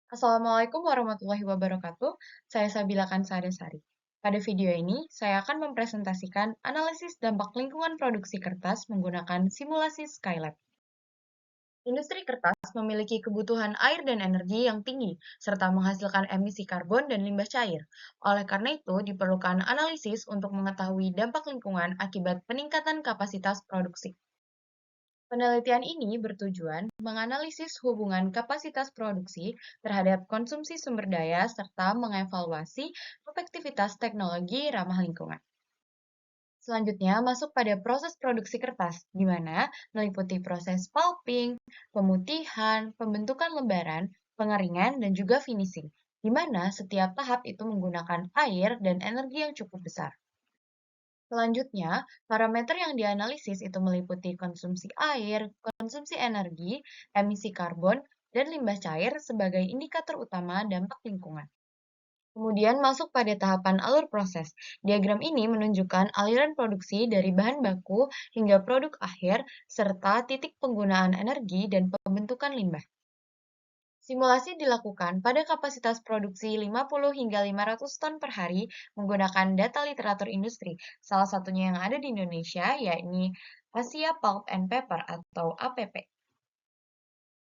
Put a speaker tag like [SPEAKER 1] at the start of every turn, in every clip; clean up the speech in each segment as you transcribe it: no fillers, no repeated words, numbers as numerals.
[SPEAKER 1] Assalamualaikum warahmatullahi wabarakatuh. Saya Sabila Kansadasari. Pada video ini, saya akan mempresentasikan analisis dampak lingkungan produksi kertas menggunakan simulasi Skylab. Industri kertas memiliki kebutuhan air dan energi yang tinggi, serta menghasilkan emisi karbon dan limbah cair. Oleh karena itu, diperlukan analisis untuk mengetahui dampak lingkungan akibat peningkatan kapasitas produksi. Penelitian ini bertujuan menganalisis hubungan kapasitas produksi terhadap konsumsi sumber daya serta mengevaluasi efektivitas teknologi ramah lingkungan. Selanjutnya, masuk pada proses produksi kertas, di mana meliputi proses pulping, pemutihan, pembentukan lembaran, pengeringan, dan juga finishing, di mana setiap tahap itu menggunakan air dan energi yang cukup besar. Selanjutnya, parameter yang dianalisis itu meliputi konsumsi air, konsumsi energi, emisi karbon, dan limbah cair sebagai indikator utama dampak lingkungan. Kemudian masuk pada tahapan alur proses. Diagram ini menunjukkan aliran produksi dari bahan baku hingga produk akhir, serta titik penggunaan energi dan pembentukan limbah. Simulasi dilakukan pada kapasitas produksi 50 hingga 500 ton per hari menggunakan data literatur industri. Salah satunya yang ada di Indonesia, yakni Asia Pulp and Paper atau APP.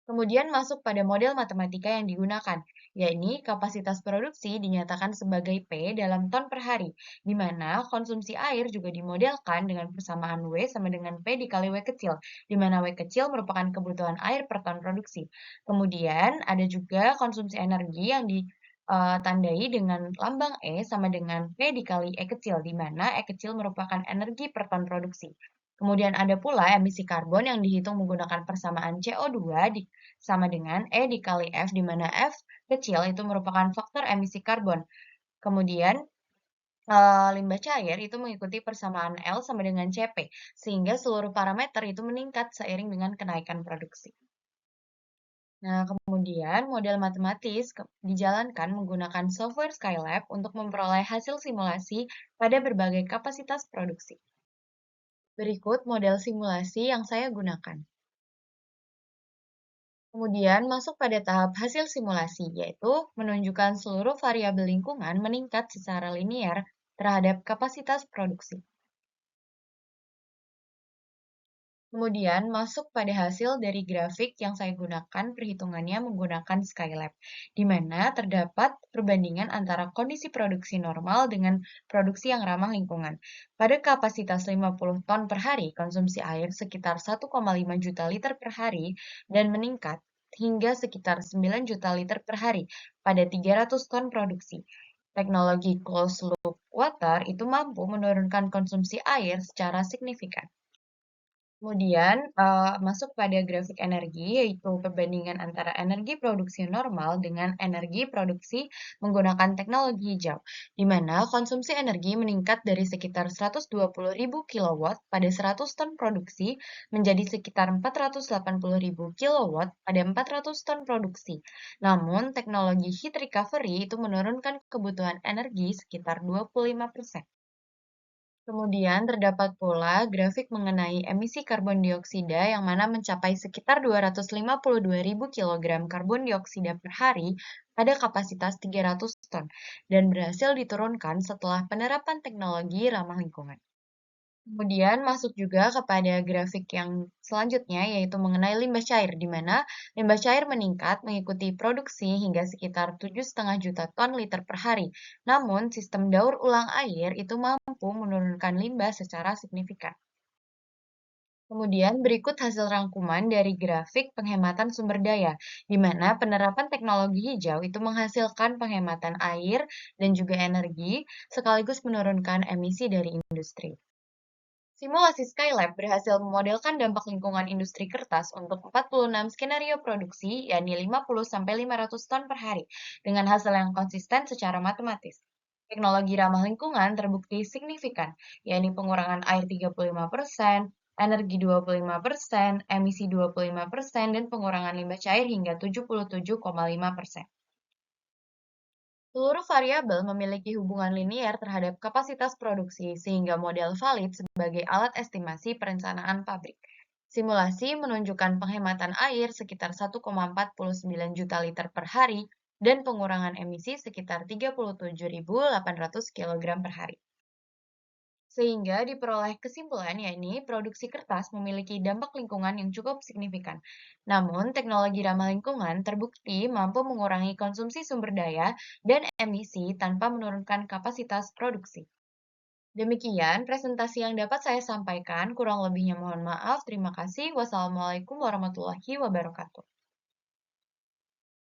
[SPEAKER 1] Kemudian masuk pada model matematika yang digunakan, yakni kapasitas produksi dinyatakan sebagai P dalam ton per hari, di mana konsumsi air juga dimodelkan dengan persamaan W sama dengan P dikali W kecil, di mana W kecil merupakan kebutuhan air per ton produksi. Kemudian ada juga konsumsi energi yang ditandai dengan lambang E sama dengan P dikali E kecil, di mana E kecil merupakan energi per ton produksi. Kemudian ada pula emisi karbon yang dihitung menggunakan persamaan CO2 sama dengan E dikali F, di mana F kecil itu merupakan faktor emisi karbon. Kemudian limbah cair itu mengikuti persamaan L sama dengan Cp, sehingga seluruh parameter itu meningkat seiring dengan kenaikan produksi. Nah, kemudian model matematis dijalankan menggunakan software Skylab untuk memperoleh hasil simulasi pada berbagai kapasitas produksi. Berikut model simulasi yang saya gunakan. Kemudian masuk pada tahap hasil simulasi, yaitu menunjukkan seluruh variabel lingkungan meningkat secara linear terhadap kapasitas produksi. Kemudian masuk pada hasil dari grafik yang saya gunakan perhitungannya menggunakan Skylab, di mana terdapat perbandingan antara kondisi produksi normal dengan produksi yang ramah lingkungan. Pada kapasitas 50 ton per hari, konsumsi air sekitar 1,5 juta liter per hari dan meningkat hingga sekitar 9 juta liter per hari pada 300 ton produksi. Teknologi closed loop water itu mampu menurunkan konsumsi air secara signifikan. Kemudian, masuk pada grafik energi, yaitu perbandingan antara energi produksi normal dengan energi produksi menggunakan teknologi hijau, di mana konsumsi energi meningkat dari sekitar 120.000 kilowatt pada 100 ton produksi menjadi sekitar 480.000 kilowatt pada 400 ton produksi. Namun, teknologi heat recovery itu menurunkan kebutuhan energi sekitar 25%. Kemudian terdapat pula grafik mengenai emisi karbon dioksida yang mana mencapai sekitar 252.000 kg karbon dioksida per hari pada kapasitas 300 ton dan berhasil diturunkan setelah penerapan teknologi ramah lingkungan. Kemudian masuk juga kepada grafik yang selanjutnya, yaitu mengenai limbah cair, di mana limbah cair meningkat mengikuti produksi hingga sekitar 7,5 juta ton liter per hari. Namun, sistem daur ulang air itu mampu menurunkan limbah secara signifikan. Kemudian berikut hasil rangkuman dari grafik penghematan sumber daya, di mana penerapan teknologi hijau itu menghasilkan penghematan air dan juga energi, sekaligus menurunkan emisi dari industri. Simulasi Skylab berhasil memodelkan dampak lingkungan industri kertas untuk 46 skenario produksi, yakni 50-500 ton per hari, dengan hasil yang konsisten secara matematis. Teknologi ramah lingkungan terbukti signifikan, yakni pengurangan air 35%, energi 25%, emisi 25%, dan pengurangan limbah cair hingga 77,5%. Seluruh variabel memiliki hubungan linier terhadap kapasitas produksi, sehingga model valid sebagai alat estimasi perencanaan pabrik. Simulasi menunjukkan penghematan air sekitar 1,49 juta liter per hari dan pengurangan emisi sekitar 37.800 kg per hari. Sehingga diperoleh kesimpulan yakni produksi kertas memiliki dampak lingkungan yang cukup signifikan. Namun, teknologi ramah lingkungan terbukti mampu mengurangi konsumsi sumber daya dan emisi tanpa menurunkan kapasitas produksi. Demikian presentasi yang dapat saya sampaikan, kurang lebihnya mohon maaf. Terima kasih. Wassalamualaikum warahmatullahi wabarakatuh.